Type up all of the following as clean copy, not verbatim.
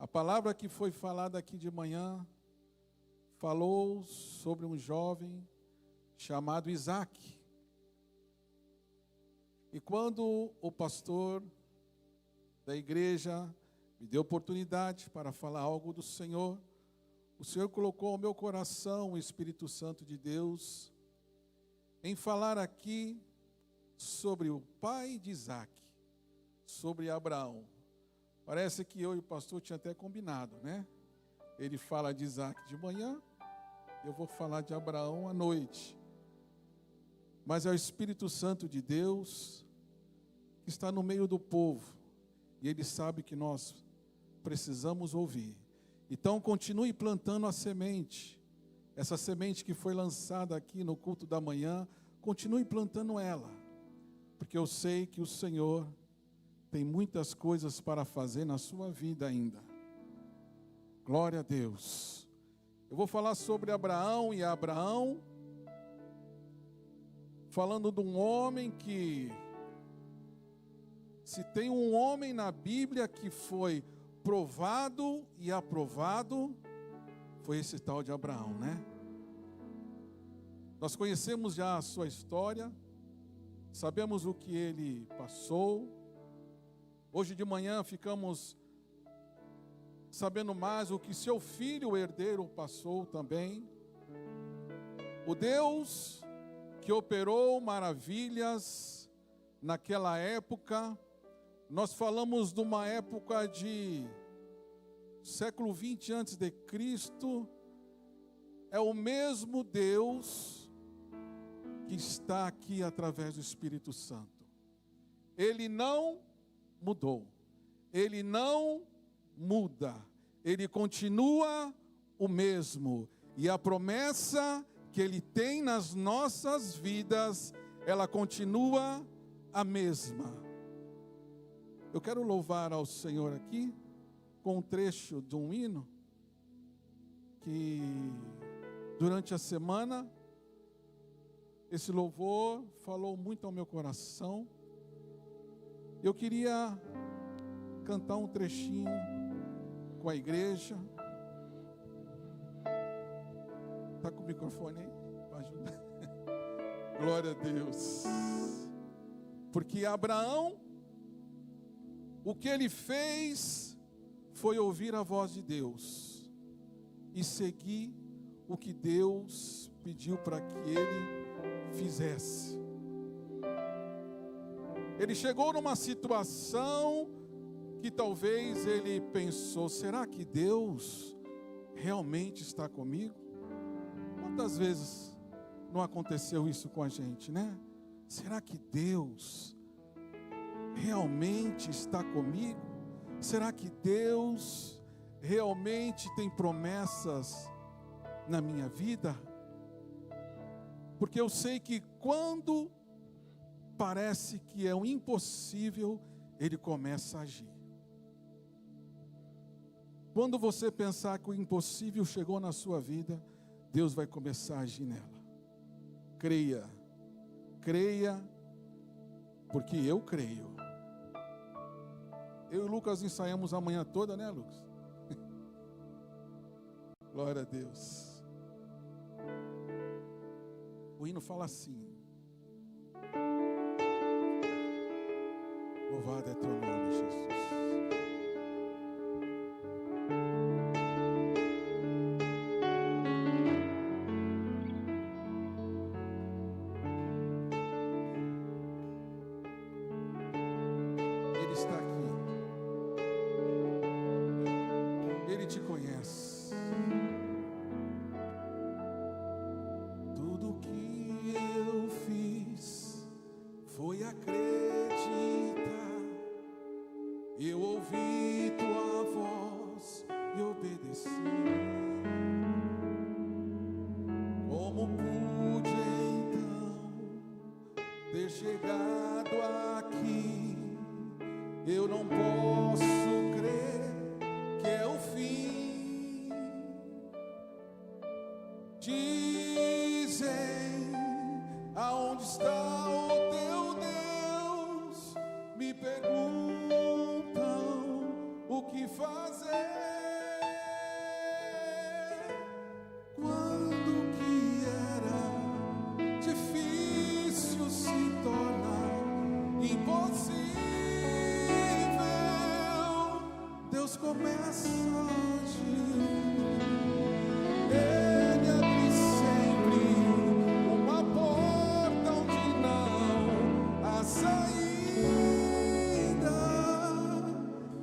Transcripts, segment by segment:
A palavra que foi falada aqui de manhã falou sobre um jovem chamado Isaac. E quando o pastor da igreja me deu oportunidade para falar algo do Senhor, o Senhor colocou ao meu coração o Espírito Santo de Deus em falar aqui sobre o pai de Isaac, sobre Abraão. Parece que eu e o pastor tinha até combinado, né? Ele fala de Isaac de manhã, eu vou falar de Abraão à noite. Mas é o Espírito Santo de Deus que está no meio do povo, e Ele sabe que nós precisamos ouvir. Então continue plantando a semente, essa semente que foi lançada aqui no culto da manhã, continue plantando ela, porque eu sei que o Senhor tem muitas coisas para fazer na sua vida ainda. Glória a Deus. Eu vou falar sobre Abraão, e Abraão, falando de um homem que, se tem um homem na Bíblia que foi provado e aprovado, foi esse tal de Abraão, né? Nós conhecemos já a sua história, sabemos o que ele passou. Hoje de manhã ficamos sabendo mais o que seu filho, o herdeiro, passou também. O Deus que operou maravilhas naquela época. Nós falamos de uma época de século 20 antes de Cristo. É o mesmo Deus que está aqui através do Espírito Santo. Ele não mudou. Ele não muda. Ele continua o mesmo. E a promessa que Ele tem nas nossas vidas, ela continua a mesma. Eu quero louvar ao Senhor aqui com um trecho de um hino que durante a semana esse louvor falou muito ao meu coração. Eu queria cantar um trechinho com a igreja. Está com o microfone aí? Para ajudar. Glória a Deus. Porque Abraão, o que ele fez foi ouvir a voz de Deus e seguir o que Deus pediu para que ele fizesse. Ele chegou numa situação que talvez ele pensou: será que Deus realmente está comigo? Quantas vezes não aconteceu isso com a gente, né? Será que Deus realmente está comigo? Será que Deus realmente tem promessas na minha vida? Porque eu sei que quando parece que é um impossível, Ele começa a agir. Quando você pensar que o impossível chegou na sua vida, Deus vai começar a agir nela. Creia, creia, porque eu creio. Eu e o Lucas ensaiamos a manhã toda, né, Lucas? Glória a Deus. O hino fala assim: louvado é teu nome, Jesus. Ele está aqui. Ele te conhece. Tudo que eu fiz foi acreditar. Eu ouvi tua voz e obedeci. Como pude então ter chegado aqui? Eu não posso crer que é o fim. Dizem: aonde está o teu Deus? Me perguntam o que fazer. Deus começa a agir. Ele abre sempre uma porta onde não há saída,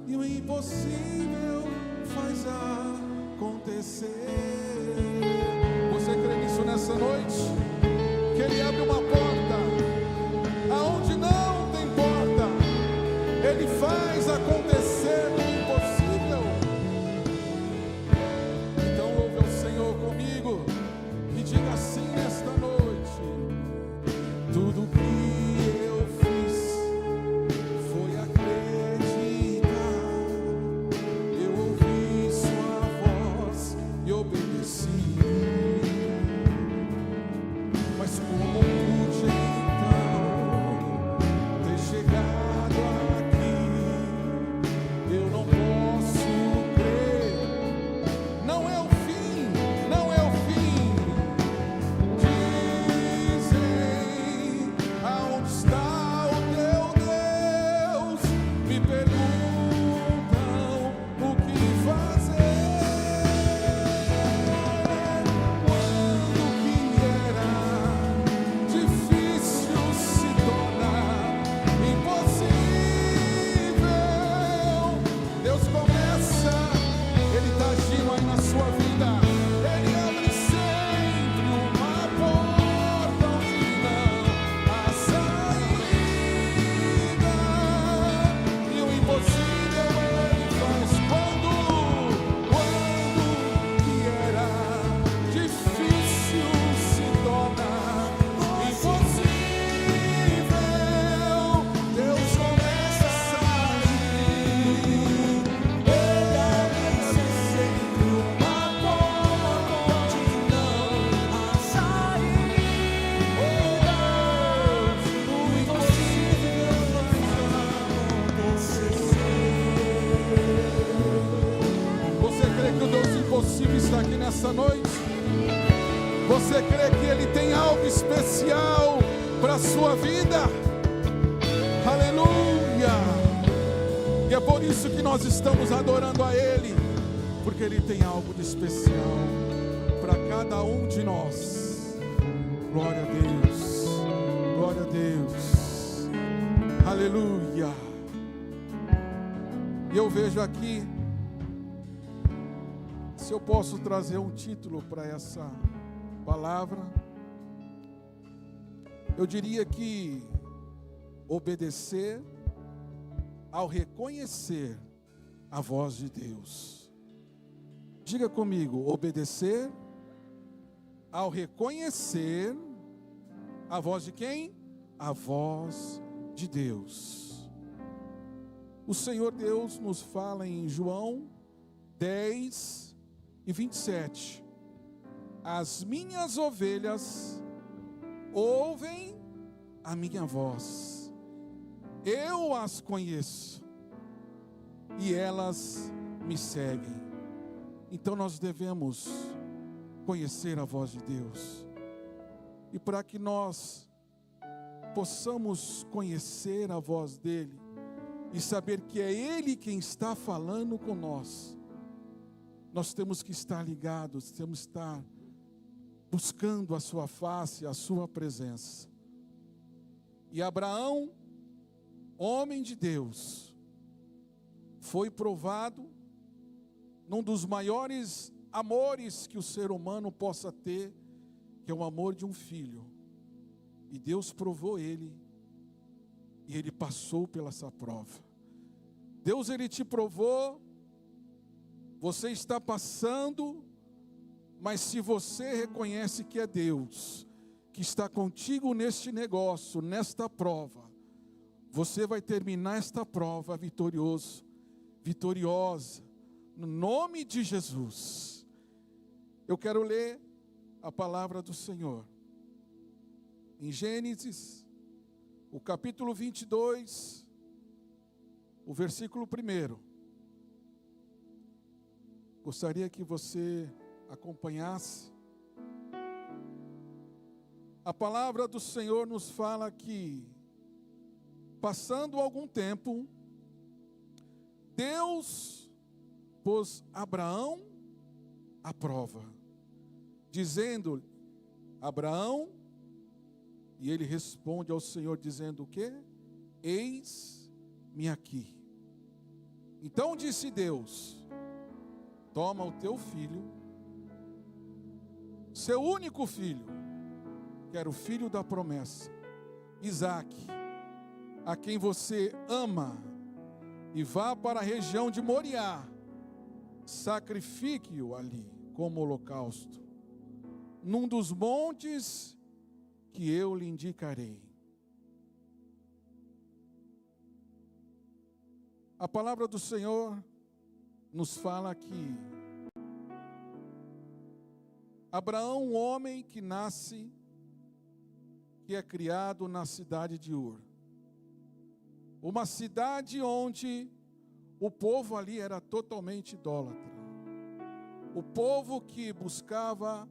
e o impossível faz acontecer. Você crê nisso nessa noite? Que Ele abre uma porta aonde não tem porta. Ele faz acontecer o impossível. Então louve ao Senhor comigo e diga assim nesta noite: tudo que eu fiz foi acreditar. Eu ouvi sua voz e obedeci. Mas como pude então ter chegado aqui? Eu não posso crer. Não é o fim, não é o fim. Dizem, aonde está o teu Deus? Me perguntam o que fazer. Quando que era difícil se torna impossível. Deus começa, Ele está agindo aí na sua vida. Ele abre sempre uma porta onde não há saída, e o impossível Ele faz. Quando que era difícil se torna impossível. Deus começa a agir. Ele abre sempre uma porta onde não há saída. O impossível vai acontecer. Você crê que o Deus impossível está aqui nessa noite? Você crê que Ele tem algo especial para a sua vida? Aleluia! E é por isso que nós estamos adorando a Ele, porque Ele tem algo de especial para cada um de nós. Glória a Deus, glória a Deus, aleluia. E eu vejo aqui, se eu posso trazer um título para essa palavra, eu diria que obedecer ao reconhecer a voz de Deus. Diga comigo: obedecer ao reconhecer a voz de quem? A voz de Deus. O Senhor Deus nos fala em João 10:27. As minhas ovelhas ouvem a minha voz. Eu as conheço e elas me seguem. Então nós devemos conhecer a voz de Deus. E para que nós possamos conhecer a voz dele e saber que é Ele quem está falando com nós, nós temos que estar ligados, temos que estar buscando a sua face, a sua presença. E Abraão, homem de Deus, foi provado num dos maiores amores que o ser humano possa ter, que é o amor de um filho. E Deus provou ele, e ele passou pela essa prova. Deus, ele te provou, você está passando, mas se você reconhece que é Deus que está contigo neste negócio, nesta prova, você vai terminar esta prova vitorioso, vitoriosa, no nome de Jesus. Eu quero ler a palavra do Senhor em Gênesis, o capítulo 22, o versículo 1. Gostaria que você acompanhasse. A palavra do Senhor nos fala que, passando algum tempo, Deus pôs Abraão à prova, dizendo: Abraão, e ele responde ao Senhor dizendo o quê? Eis-me aqui. Então disse Deus: toma o teu filho, seu único filho, que era o filho da promessa, Isaque, a quem você ama, e vá para a região de Moriá, sacrifique-o ali como holocausto, num dos montes que eu lhe indicarei. A palavra do Senhor nos fala que Abraão, um homem que nasce, que é criado na cidade de Ur, uma cidade onde o povo ali era totalmente idólatra, o povo que buscava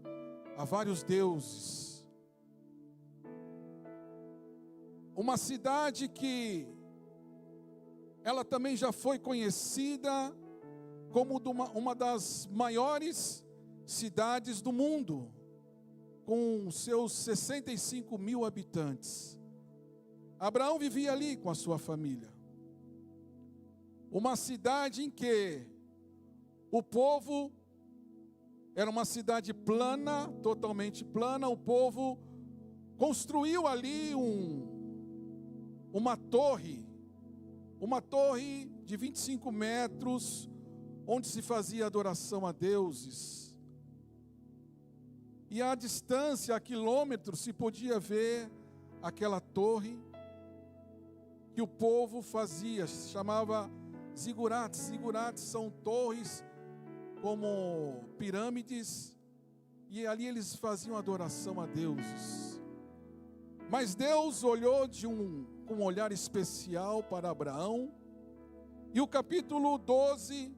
a vários deuses, uma cidade que ela também já foi conhecida como uma das maiores cidades do mundo, com seus 65 mil habitantes. Abraão vivia ali com a sua família. Uma cidade em que o povo era uma cidade plana, totalmente plana. O povo construiu ali uma torre de 25 metros, onde se fazia adoração a deuses. E à distância, a quilômetros, se podia ver aquela torre que o povo fazia, se chamava zigurates. Zigurates são torres como pirâmides, e ali eles faziam adoração a deuses. Mas Deus olhou com um olhar especial para Abraão, e o capítulo 12,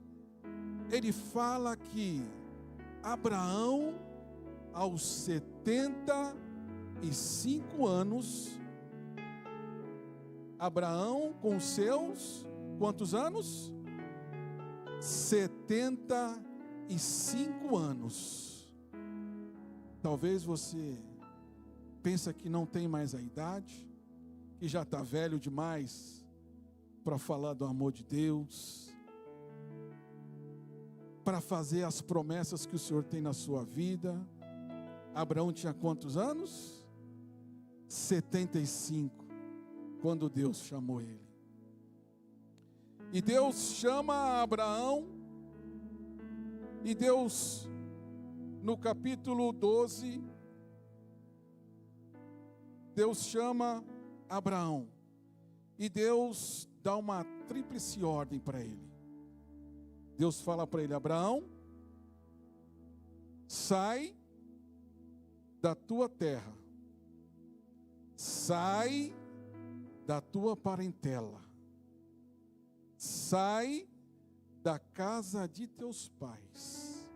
ele fala que Abraão, aos 75 anos, Abraão com seus, quantos anos? 75 anos. Talvez você pensa que não tem mais a idade, que já está velho demais para falar do amor de Deus, para fazer as promessas que o Senhor tem na sua vida. Abraão tinha quantos anos? 75, quando Deus chamou ele. E Deus chama Abraão, e Deus, no capítulo 12, Deus chama Abraão, e Deus dá uma tríplice ordem para ele. Deus fala para ele: Abraão, sai da tua terra, sai da tua parentela, sai da casa de teus pais.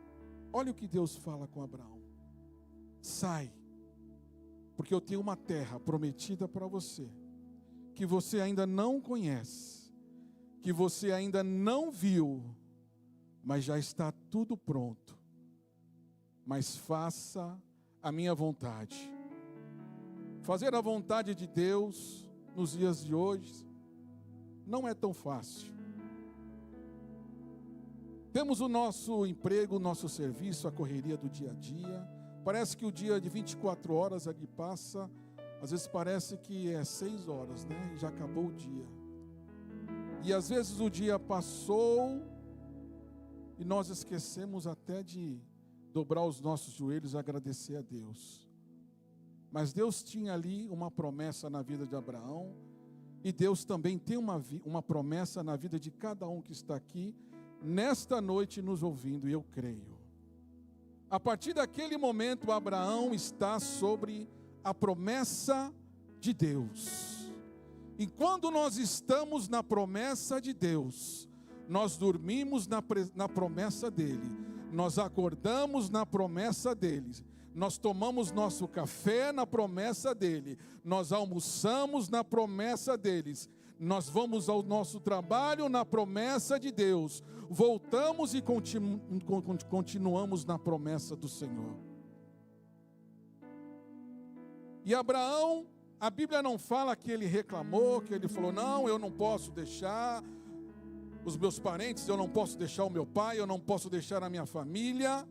Olha o que Deus fala com Abraão: sai, porque eu tenho uma terra prometida para você, que você ainda não conhece, que você ainda não viu, mas já está tudo pronto. Mas faça a minha vontade. Fazer a vontade de Deus nos dias de hoje não é tão fácil. Temos o nosso emprego, o nosso serviço, a correria do dia a dia. Parece que o dia de 24 horas ali passa, às vezes parece que é 6 horas, né? E já acabou o dia. E às vezes o dia passou e nós esquecemos até de dobrar os nossos joelhos e agradecer a Deus. Mas Deus tinha ali uma promessa na vida de Abraão, e Deus também tem uma promessa na vida de cada um que está aqui, nesta noite nos ouvindo, e eu creio. A partir daquele momento, Abraão está sobre a promessa de Deus. E quando nós estamos na promessa de Deus, nós dormimos na promessa dEle, nós acordamos na promessa dEle, nós tomamos nosso café na promessa dEle, nós almoçamos na promessa nós vamos ao nosso trabalho na promessa de Deus, voltamos e continuamos na promessa do Senhor. E Abraão, a Bíblia não fala que ele reclamou, que ele falou, não, eu não posso deixar os meus parentes, eu não posso deixar o meu pai, eu não posso deixar a minha família.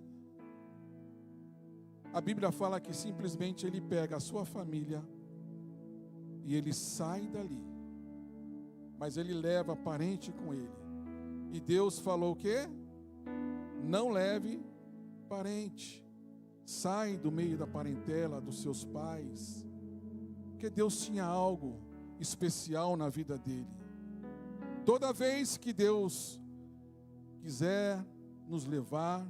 A Bíblia fala que simplesmente ele pega a sua família e ele sai dali. Mas ele leva parente com ele. E Deus falou o quê? Não leve parente. Sai do meio da parentela dos seus pais. Porque Deus tinha algo especial na vida dele. Toda vez que Deus quiser nos levar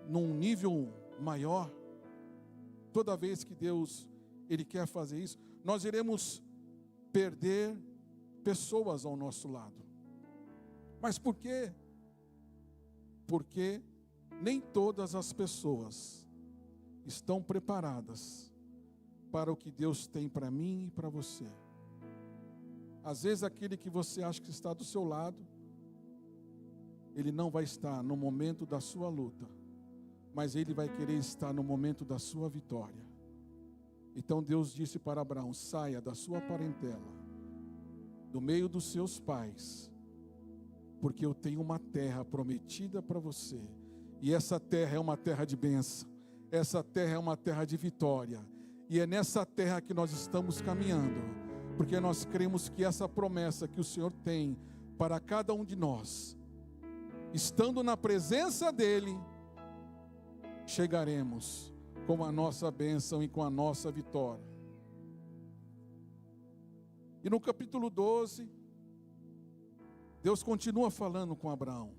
num nível maior, toda vez que Deus Ele quer fazer isso, nós iremos perder pessoas ao nosso lado. Mas por quê? Porque nem todas as pessoas estão preparadas para o que Deus tem para mim e para você. Às vezes aquele que você acha que está do seu lado, ele não vai estar no momento da sua luta, mas ele vai querer estar no momento da sua vitória. Então Deus disse para Abraão, saia da sua parentela, do meio dos seus pais, porque eu tenho uma terra prometida para você, e essa terra é uma terra de bênção, essa terra é uma terra de vitória, e é nessa terra que nós estamos caminhando, porque nós cremos que essa promessa que o Senhor tem para cada um de nós, estando na presença dEle, chegaremos com a nossa bênção e com a nossa vitória. E no capítulo 12, Deus continua falando com Abraão.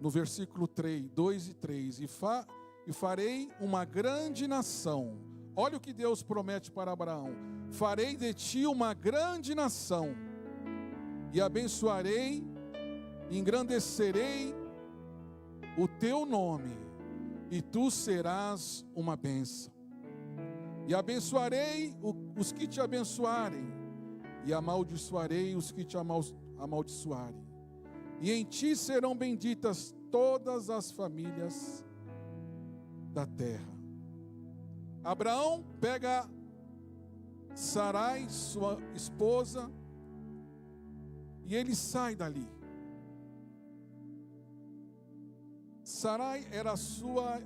No versículo 3, 2 e 3, e farei uma grande nação. Olha o que Deus promete para Abraão. Farei de ti uma grande nação, e abençoarei, engrandecerei o teu nome, e tu serás uma bênção. E abençoarei os que te abençoarem, e amaldiçoarei os que te amaldiçoarem. E em ti serão benditas todas as famílias da terra. Abraão pega Sarai, sua esposa, e ele sai dali. Sarai era sua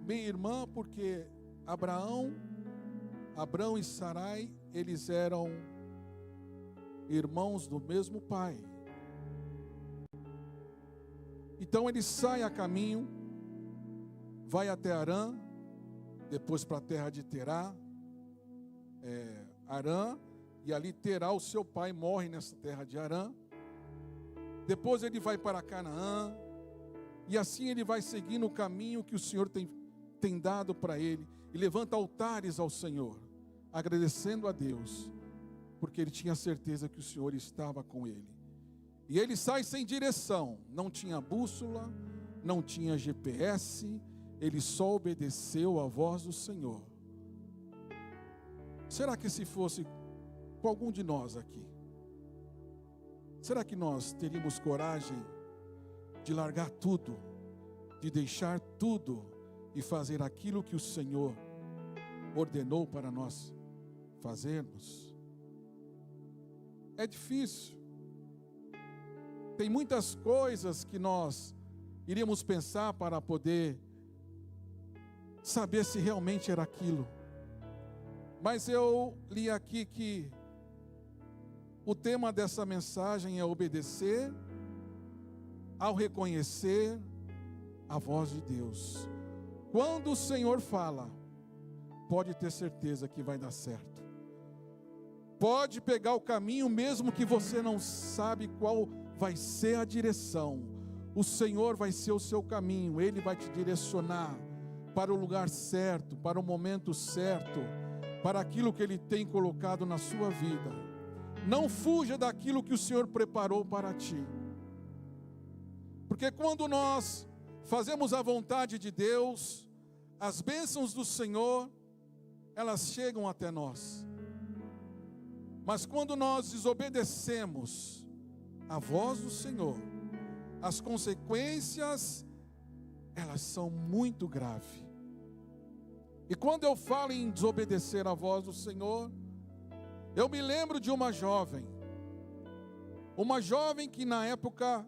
meia-irmã, porque Abraão e Sarai, eles eram irmãos do mesmo pai. Então ele sai a caminho, vai até Harã, depois para a terra de Terá, Harã, e ali Terá, o seu pai, morre nessa terra de Harã. Depois ele vai para Canaã, e assim ele vai seguindo o caminho que o Senhor tem dado para ele, e levanta altares ao Senhor, agradecendo a Deus, porque ele tinha certeza que o Senhor estava com ele. E ele sai sem direção, não tinha bússola, não tinha GPS, ele só obedeceu à voz do Senhor. Será que se fosse com algum de nós aqui, será que nós teríamos coragem de largar tudo, de deixar tudo e fazer aquilo que o Senhor ordenou para nós fazermos? É difícil. Tem muitas coisas que nós iríamos pensar para poder saber se realmente era aquilo. Mas eu li aqui que o tema dessa mensagem é obedecer ao reconhecer a voz de Deus. Quando o Senhor fala, pode ter certeza que vai dar certo. Pode pegar o caminho mesmo que você não sabe qual vai ser a direção. O Senhor vai ser o seu caminho, Ele vai te direcionar para o lugar certo, para o momento certo, para aquilo que Ele tem colocado na sua vida. Não fuja daquilo que o Senhor preparou para ti. Porque quando nós fazemos a vontade de Deus, as bênçãos do Senhor, elas chegam até nós. Mas quando nós desobedecemos a voz do Senhor, as consequências, elas são muito graves. E quando eu falo em desobedecer a voz do Senhor, eu me lembro de uma jovem que na época,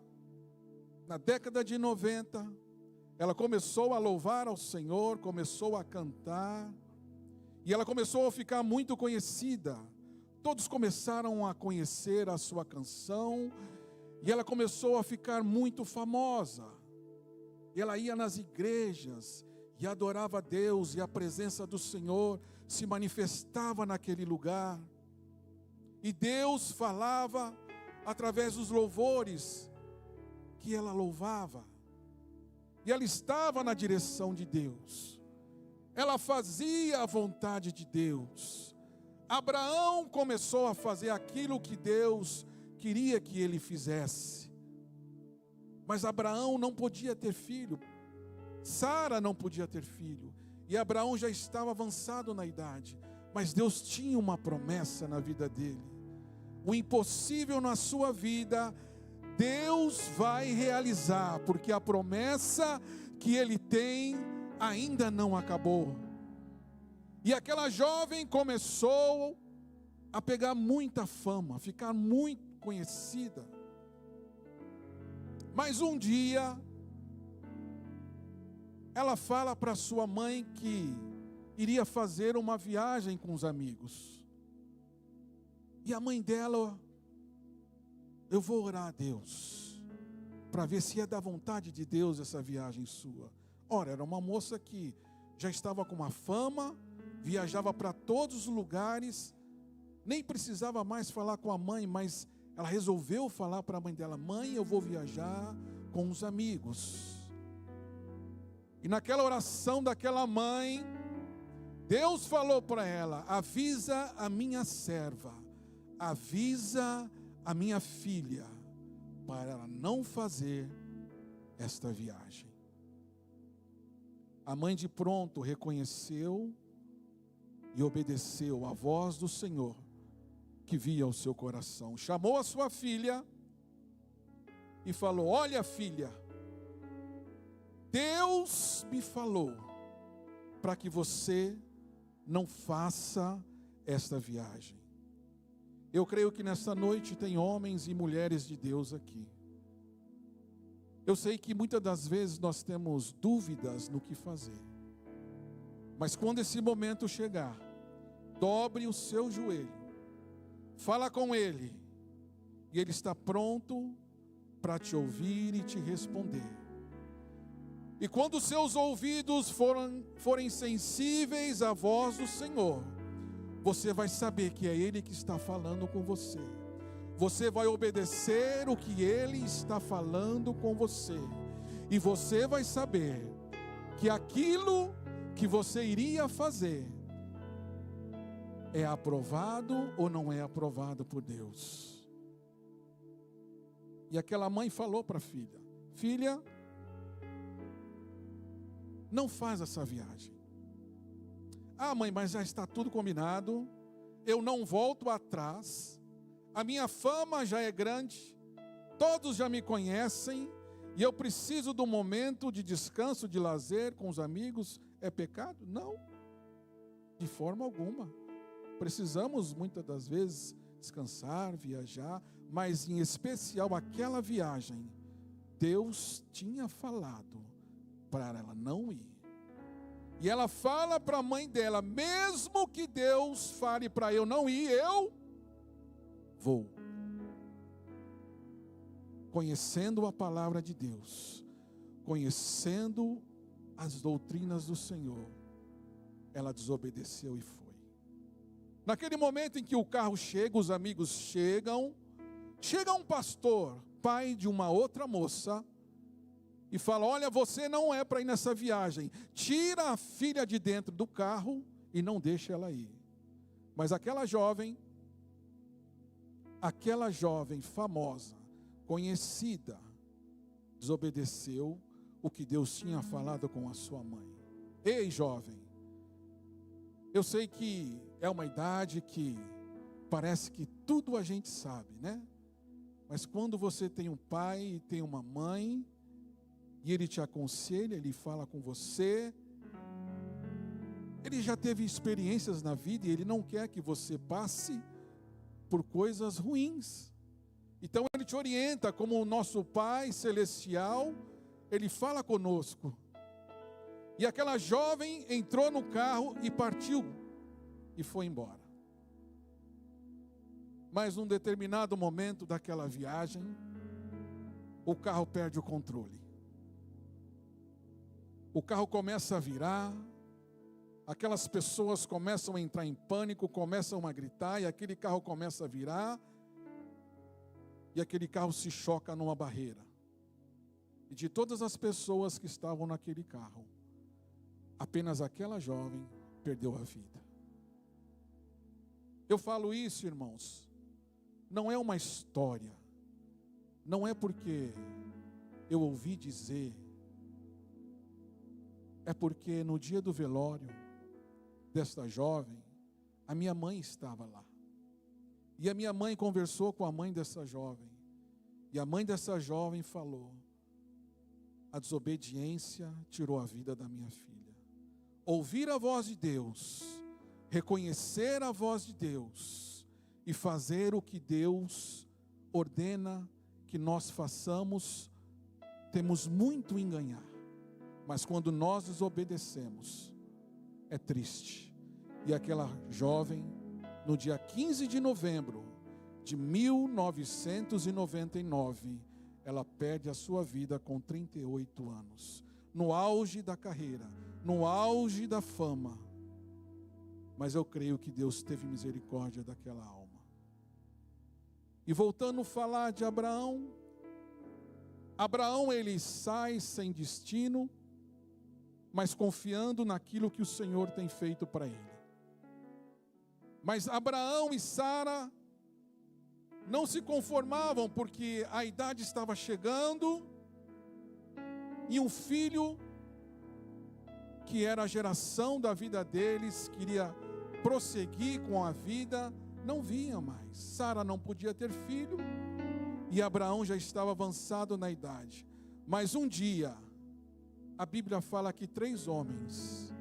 na década de 90, ela começou a louvar ao Senhor, começou a cantar, e ela começou a ficar muito conhecida. Todos começaram a conhecer a sua canção, e ela começou a ficar muito famosa. E ela ia nas igrejas e adorava a Deus, e a presença do Senhor se manifestava naquele lugar. E Deus falava através dos louvores que ela louvava. E ela estava na direção de Deus. Ela fazia a vontade de Deus. Abraão começou a fazer aquilo que Deus queria que ele fizesse. Mas Abraão não podia ter filho. Sara não podia ter filho. E Abraão já estava avançado na idade. Mas Deus tinha uma promessa na vida dele. O impossível na sua vida, Deus vai realizar, porque a promessa que Ele tem ainda não acabou. E aquela jovem começou a pegar muita fama, a ficar muito conhecida. Mas um dia, ela fala para sua mãe que iria fazer uma viagem com os amigos. E a mãe dela: eu vou orar a Deus, para ver se é da vontade de Deus essa viagem sua. Ora, era uma moça que já estava com uma fama, viajava para todos os lugares, nem precisava mais falar com a mãe, mas ela resolveu falar para a mãe dela: mãe, eu vou viajar com os amigos. E naquela oração daquela mãe, Deus falou para ela: avisa a minha serva, avisa a minha filha, para ela não fazer esta viagem. A mãe de pronto reconheceu e obedeceu a voz do Senhor que via o seu coração. Chamou a sua filha e falou: olha, filha, Deus me falou para que você não faça esta viagem. Eu creio que nesta noite tem homens e mulheres de Deus aqui. Eu sei que muitas das vezes nós temos dúvidas no que fazer. Mas quando esse momento chegar, dobre o seu joelho, fala com Ele, e Ele está pronto para te ouvir e te responder. E quando os seus ouvidos forem sensíveis à voz do Senhor, você vai saber que é Ele que está falando com você. Você vai obedecer o que Ele está falando com você. E você vai saber que aquilo que você iria fazer é aprovado ou não é aprovado por Deus. E aquela mãe falou para a filha: filha, não faz essa viagem. Ah, mãe, mas já está tudo combinado, eu não volto atrás, a minha fama já é grande, todos já me conhecem, e eu preciso do momento de descanso, de lazer com os amigos. É pecado? Não, de forma alguma. Precisamos muitas das vezes descansar, viajar, mas em especial aquela viagem, Deus tinha falado para ela não ir. E ela fala para a mãe dela: mesmo que Deus fale para eu não ir, eu vou. Conhecendo a palavra de Deus, conhecendo as doutrinas do Senhor, ela desobedeceu e foi. Naquele momento em que o carro chega, os amigos chega um pastor, pai de uma outra moça, e fala: olha, você não é para ir nessa viagem, tira a filha de dentro do carro e não deixa ela ir. Mas aquela jovem famosa, conhecida, desobedeceu o que Deus tinha falado com a sua mãe. Ei, jovem, eu sei que é uma idade que Parece que tudo a gente sabe, né? Mas quando você tem um pai e tem uma mãe, e ele te aconselha, ele fala com você, ele já teve experiências na vida e ele não quer que você passe por coisas ruins. Então ele te orienta como o nosso Pai Celestial, ele fala conosco. E aquela jovem entrou no carro e partiu e foi embora. Mas num determinado momento daquela viagem, o carro perde o controle. O carro começa a virar, aquelas pessoas começam a entrar em pânico, começam a gritar, e aquele carro começa a virar, e aquele carro se choca numa barreira. E de todas as pessoas que estavam naquele carro, apenas aquela jovem perdeu a vida. Eu falo isso, irmãos, não é uma história, não é porque eu ouvi dizer, é porque no dia do velório desta jovem, a minha mãe estava lá. E a minha mãe conversou com a mãe dessa jovem. E a mãe dessa jovem falou: a desobediência tirou a vida da minha filha. Ouvir a voz de Deus, reconhecer a voz de Deus e fazer o que Deus ordena que nós façamos, temos muito em ganhar. Mas quando nós desobedecemos, é triste. E aquela jovem, no dia 15 de novembro de 1999, ela perde a sua vida com 38 anos. No auge da carreira, no auge da fama. Mas eu creio que Deus teve misericórdia daquela alma. E voltando a falar de Abraão, Abraão ele sai sem destino, mas confiando naquilo que o Senhor tem feito para ele. Mas Abraão e Sara não se conformavam, porque a idade estava chegando, e um filho, que era a geração da vida deles, queria prosseguir com a vida, não vinha mais. Sara não podia ter filho, e Abraão já estava avançado na idade. Mas um dia, a Bíblia fala que 3 homens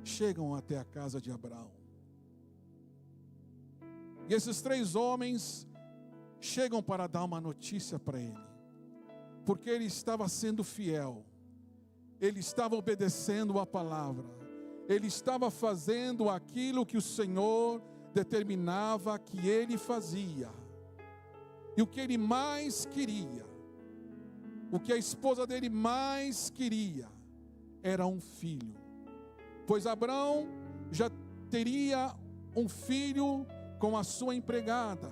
chegam até a casa de Abraão. E esses 3 homens chegam para dar uma notícia para ele. Porque ele estava sendo fiel. Ele estava obedecendo a palavra. Ele estava fazendo aquilo que o Senhor determinava que ele fazia. E o que ele mais queria, o que a esposa dele mais queria, era um filho. Pois Abraão já teria um filho com a sua empregada,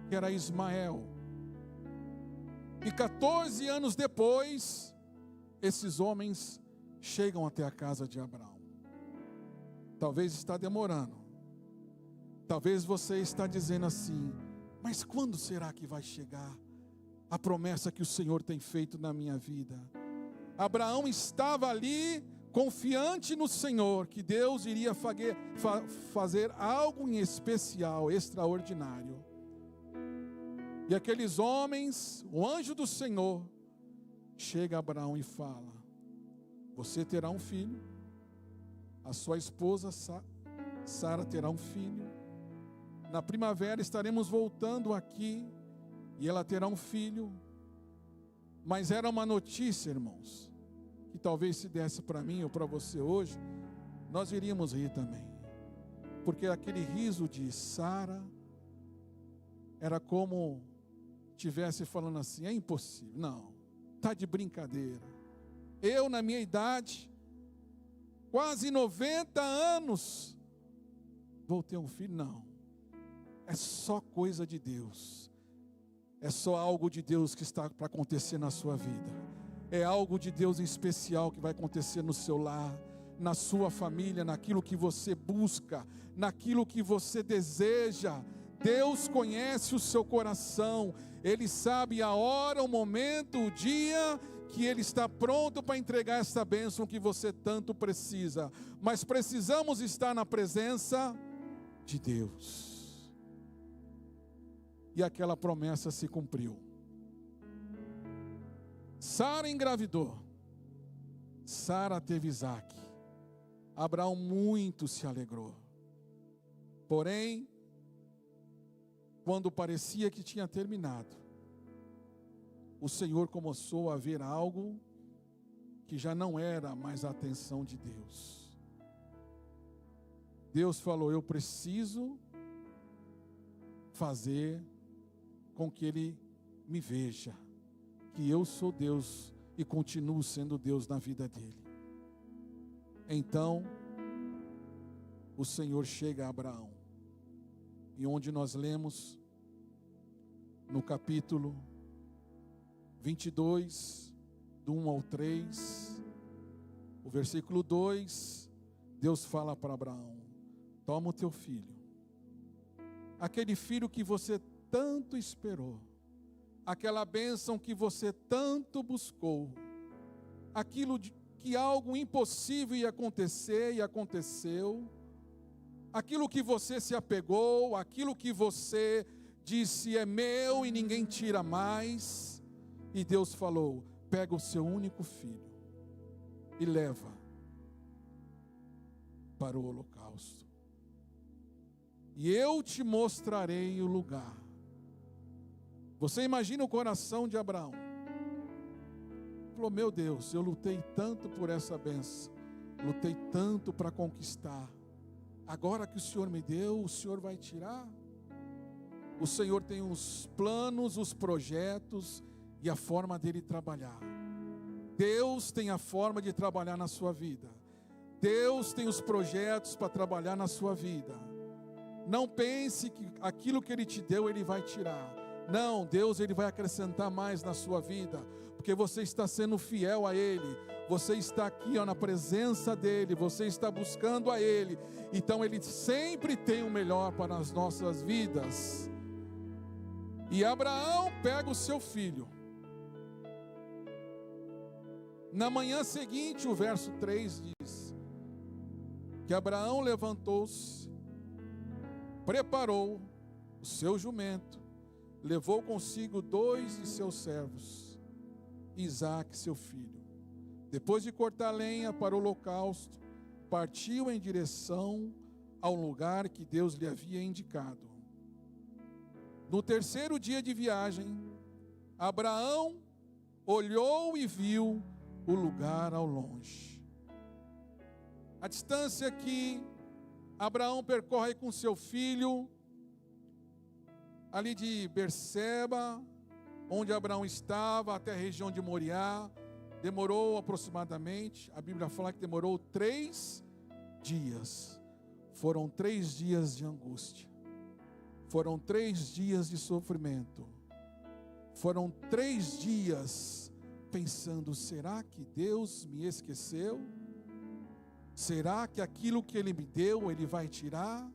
que era Ismael. E 14 anos depois, esses homens chegam até a casa de Abraão. Talvez está demorando. Talvez você está dizendo assim: mas quando será que vai chegar a promessa que o Senhor tem feito na minha vida? Abraão estava ali confiante no Senhor, que Deus iria fazer algo em especial, extraordinário. E aqueles homens, o anjo do Senhor, chega a Abraão e fala: você terá um filho, a sua esposa Sara terá um filho, na primavera estaremos voltando aqui, e ela terá um filho. Mas era uma notícia, irmãos, que talvez se desse para mim ou para você hoje, nós iríamos rir também. Porque aquele riso de Sara era como tivesse falando assim: é impossível, não, está de brincadeira. Eu, na minha idade, quase 90 anos, vou ter um filho? Não, é só coisa de Deus. É só algo de Deus que está para acontecer na sua vida. É algo de Deus em especial que vai acontecer no seu lar, na sua família, naquilo que você busca, naquilo que você deseja. Deus conhece o seu coração. Ele sabe a hora, o momento, o dia que Ele está pronto para entregar essa bênção que você tanto precisa. Mas precisamos estar na presença de Deus. E aquela promessa se cumpriu. Sara engravidou. Sara teve Isaque. Abraão muito se alegrou. Porém, quando parecia que tinha terminado, o Senhor começou a ver algo que já não era mais a atenção de Deus. Deus falou: eu preciso fazer com que ele me veja, que eu sou Deus e continuo sendo Deus na vida dele. Então, o Senhor chega a Abraão, e onde nós lemos no capítulo 22, do 1 ao 3, o versículo 2, Deus fala para Abraão: toma o teu filho, aquele filho que você tanto esperou, aquela bênção que você tanto buscou, aquilo que algo impossível ia acontecer e aconteceu, aquilo que você se apegou, aquilo que você disse é meu e ninguém tira mais, e Deus falou: pega o seu único filho e leva para o holocausto, e eu te mostrarei o lugar. Você imagina o coração de Abraão. Falou: meu Deus, eu lutei tanto por essa bênção, lutei tanto para conquistar, agora que o Senhor me deu, o Senhor vai tirar? O Senhor tem os planos, os projetos e a forma dele trabalhar. Deus tem a forma de trabalhar na sua vida. Deus tem os projetos para trabalhar na sua vida. Não pense que aquilo que ele te deu, ele vai tirar. Não, Deus, ele vai acrescentar mais na sua vida, porque você está sendo fiel a ele. Você está aqui, na presença dele, você está buscando a ele. Então ele sempre tem o melhor para as nossas vidas. E Abraão pega o seu filho. Na manhã seguinte, o verso 3 diz que Abraão levantou-se, preparou o seu jumento, levou consigo 2 de seus servos, Isaque, seu filho. Depois de cortar lenha para o holocausto, partiu em direção ao lugar que Deus lhe havia indicado. No terceiro dia de viagem, Abraão olhou e viu o lugar ao longe. A distância que Abraão percorre com seu filho, ali de Berseba, onde Abraão estava, até a região de Moriá, demorou aproximadamente, a Bíblia fala que demorou 3 dias. Foram 3 dias de angústia. Foram 3 dias de sofrimento. Foram 3 dias pensando: será que Deus me esqueceu? Será que aquilo que Ele me deu, Ele vai tirar?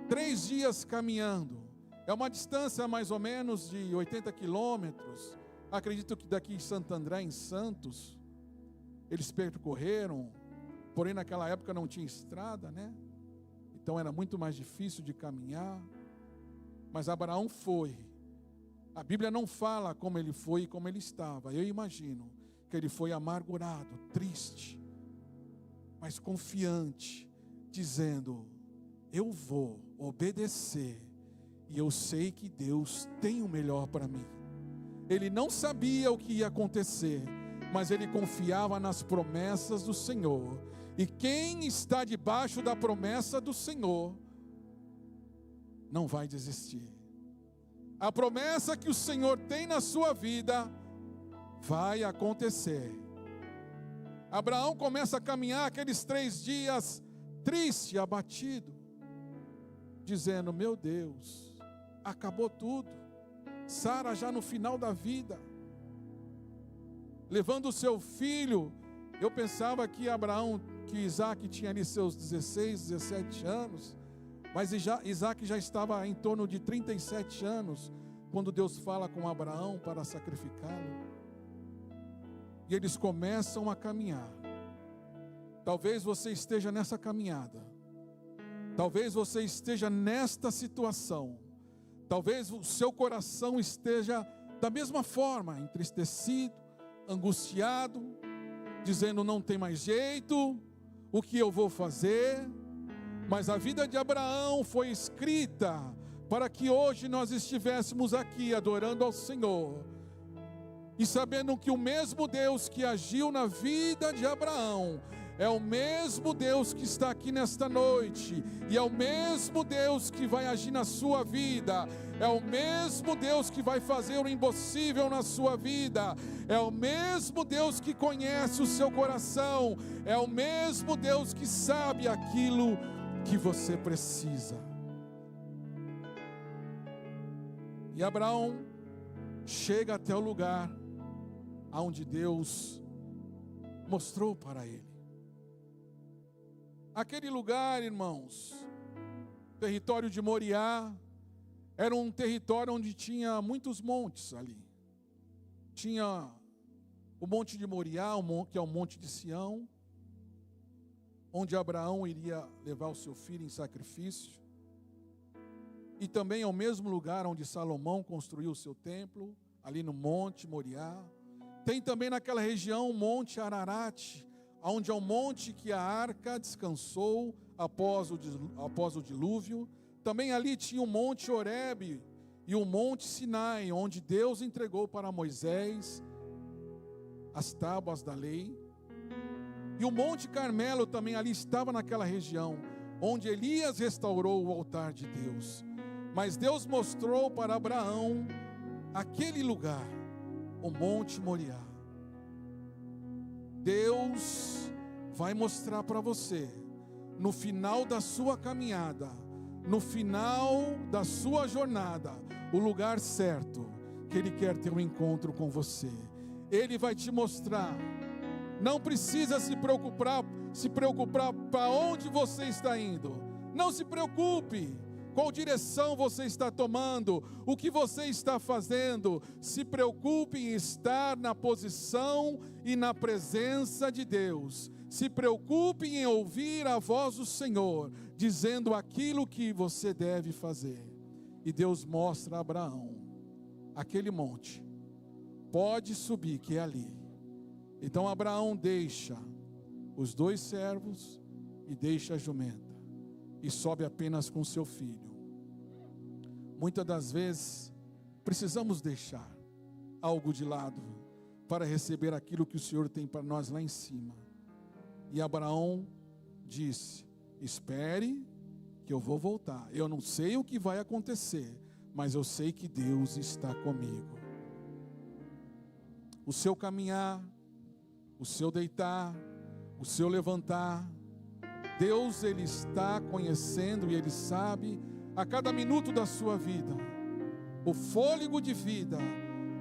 3 dias caminhando. É uma distância mais ou menos de 80 quilômetros. Acredito que daqui de Santo André, em Santos, eles percorreram. Porém, naquela época não tinha estrada, né? Então era muito mais difícil de caminhar. Mas Abraão foi. A Bíblia não fala como ele foi e como ele estava. Eu imagino que ele foi amargurado, triste, mas confiante, dizendo: eu vou obedecer, e eu sei que Deus tem o melhor para mim. Ele não sabia o que ia acontecer, mas ele confiava nas promessas do Senhor. E quem está debaixo da promessa do Senhor não vai desistir. A promessa que o Senhor tem na sua vida vai acontecer. Abraão começa a caminhar aqueles 3 dias triste, abatido, dizendo: meu Deus, acabou tudo. Sara já no final da vida, levando o seu filho. Eu pensava que Isaque tinha ali seus 16, 17 anos, mas Isaque já estava em torno de 37 anos, quando Deus fala com Abraão para sacrificá-lo. E eles começam a caminhar. Talvez você esteja nessa caminhada, Talvez você esteja nesta situação. Talvez o seu coração esteja da mesma forma, entristecido, angustiado, dizendo: não tem mais jeito, o que eu vou fazer? Mas a vida de Abraão foi escrita para que hoje nós estivéssemos aqui adorando ao Senhor, e sabendo que o mesmo Deus que agiu na vida de Abraão é o mesmo Deus que está aqui nesta noite, e é o mesmo Deus que vai agir na sua vida, é o mesmo Deus que vai fazer o impossível na sua vida, é o mesmo Deus que conhece o seu coração, é o mesmo Deus que sabe aquilo que você precisa. E Abraão chega até o lugar onde Deus mostrou para ele. Aquele lugar, irmãos, território de Moriá, era um território onde tinha muitos montes ali. Tinha o monte de Moriá, que é o monte de Sião, onde Abraão iria levar o seu filho em sacrifício. E também é o mesmo lugar onde Salomão construiu o seu templo, ali no monte Moriá. Tem também naquela região o monte Ararat, onde é o monte que a arca descansou após o dilúvio. Também ali tinha o monte Horebe e o monte Sinai, onde Deus entregou para Moisés as tábuas da lei. E o monte Carmelo também ali estava naquela região, onde Elias restaurou o altar de Deus. Mas Deus mostrou para Abraão aquele lugar, o monte Moriá. Deus vai mostrar para você, no final da sua caminhada, no final da sua jornada, o lugar certo que Ele quer ter um encontro com você. Ele vai te mostrar. Não precisa se preocupar para onde você está indo. Não se preocupe qual direção você está tomando, o que você está fazendo. Se preocupe em estar na posição e na presença de Deus. Se preocupe em ouvir a voz do Senhor, dizendo aquilo que você deve fazer. E Deus mostra a Abraão aquele monte. Pode subir, que é ali. Então Abraão deixa os 2 servos e deixa a jumenta, e sobe apenas com seu filho. Muitas das vezes precisamos deixar algo de lado para receber aquilo que o Senhor tem para nós lá em cima. E Abraão disse: espere que eu vou voltar. Eu não sei o que vai acontecer, mas eu sei que Deus está comigo. O seu caminhar, o seu deitar, o seu levantar, Deus, Ele está conhecendo e Ele sabe a cada minuto da sua vida. O fôlego de vida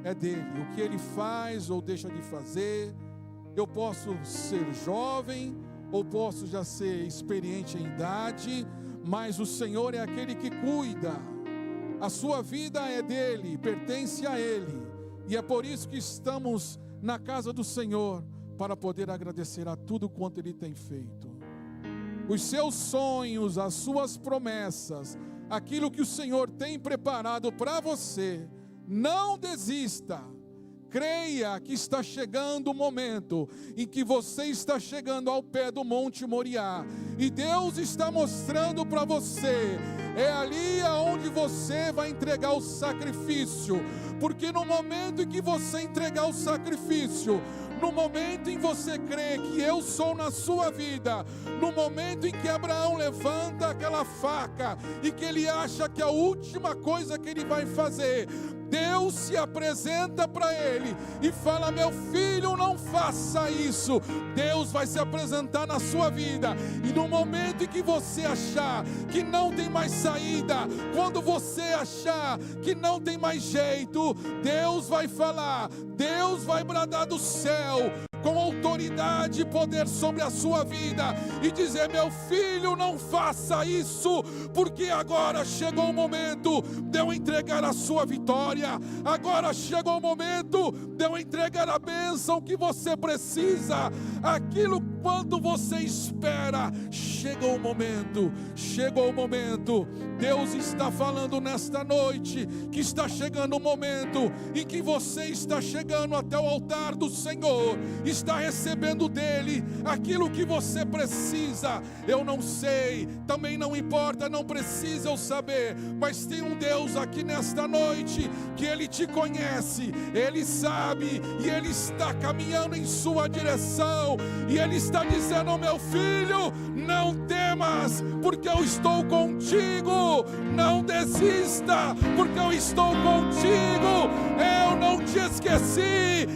é dele. O que Ele faz ou deixa de fazer. Eu posso ser jovem ou posso já ser experiente em idade, mas o Senhor é aquele que cuida. A sua vida é dele, pertence a Ele. E é por isso que estamos na casa do Senhor, para poder agradecer a tudo quanto Ele tem feito. Os seus sonhos, as suas promessas, aquilo que o Senhor tem preparado para você, não desista. Creia que está chegando o momento em que você está chegando ao pé do Monte Moriá, e Deus está mostrando para você, é ali aonde você vai entregar o sacrifício, porque no momento em que você entregar o sacrifício, no momento em que você crê que eu sou na sua vida, no momento em que Abraão levanta aquela faca e que ele acha que a última coisa que ele vai fazer, Deus se apresenta para ele e fala: meu filho, não faça isso. Deus vai se apresentar na sua vida, e no momento em que você achar que não tem mais saída, quando você achar que não tem mais jeito, Deus vai falar, Deus vai bradar do céu com autoridade e poder sobre a sua vida e dizer: meu filho, não faça isso, porque agora chegou o momento de eu entregar a sua vitória, agora chegou o momento de eu entregar a bênção que você precisa, aquilo enquanto você espera, chegou o momento, chegou o momento. Deus está falando nesta noite que está chegando o momento em que você está chegando até o altar do Senhor, está recebendo dele aquilo que você precisa. Eu não sei, também não importa, não precisa eu saber, mas tem um Deus aqui nesta noite que ele te conhece, ele sabe e ele está caminhando em sua direção, e ele está dizendo: oh, meu filho, não temas, porque eu estou contigo. Não desista, porque eu estou contigo. Eu não te esqueci,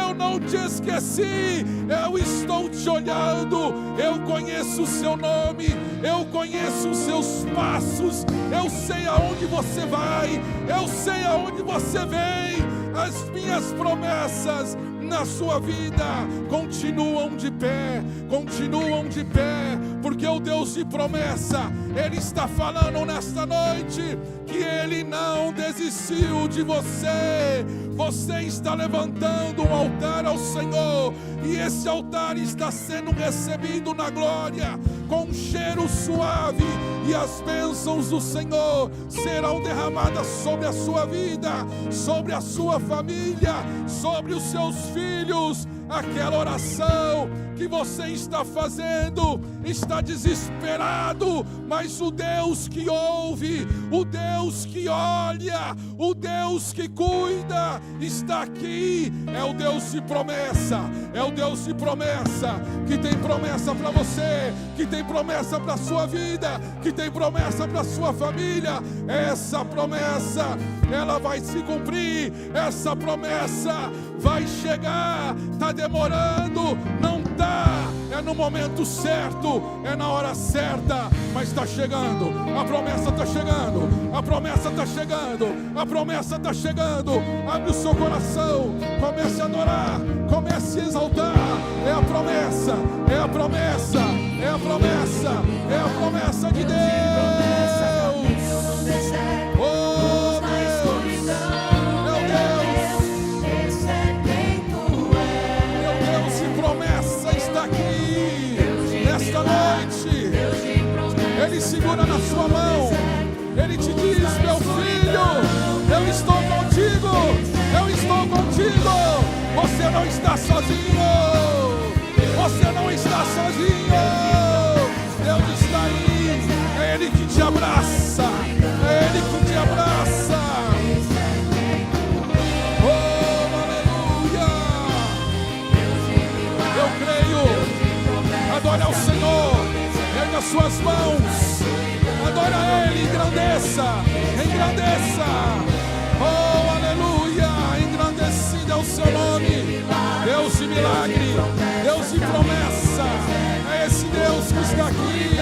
eu não te esqueci. Eu estou te olhando, eu conheço o seu nome, eu conheço os seus passos, eu sei aonde você vai, eu sei aonde você vem. As minhas promessas na sua vida continuam de pé, porque o Deus de promessa, ele está falando nesta noite que ele não desistiu de você. Você está levantando um altar ao Senhor, e esse altar está sendo recebido na glória com um cheiro suave, e as bênçãos do Senhor serão derramadas sobre a sua vida, sobre a sua família, sobre os seus filhos. Aquela oração que você está fazendo, está desesperado, mas o Deus que ouve, o Deus que olha, o Deus que cuida, está aqui. É o Deus de promessa, é o Deus de promessa, que tem promessa para você, que tem promessa para a sua vida, que tem promessa para a sua família. Essa promessa, ela vai se cumprir, essa promessa vai chegar. Está demorando, não está, é no momento certo, é na hora certa, mas está chegando, a promessa está chegando, a promessa está chegando, a promessa está chegando. Abre o seu coração, comece a adorar, comece a exaltar. É a promessa, é a promessa, é a promessa, é a promessa de Deus. Ele segura na sua mão, ele te diz: meu filho, eu estou contigo, eu estou contigo. Você não está sozinho, você não está sozinho. Deus está aí, é Ele que te abraça, é Ele que te abraça. Oh, aleluia. Eu creio. Adore ao Senhor, erga as suas mãos, adora a Ele, engrandeça, engrandeça. Oh, aleluia, engrandecido é o seu nome. Deus de milagre, Deus de promessa, é esse Deus que está aqui.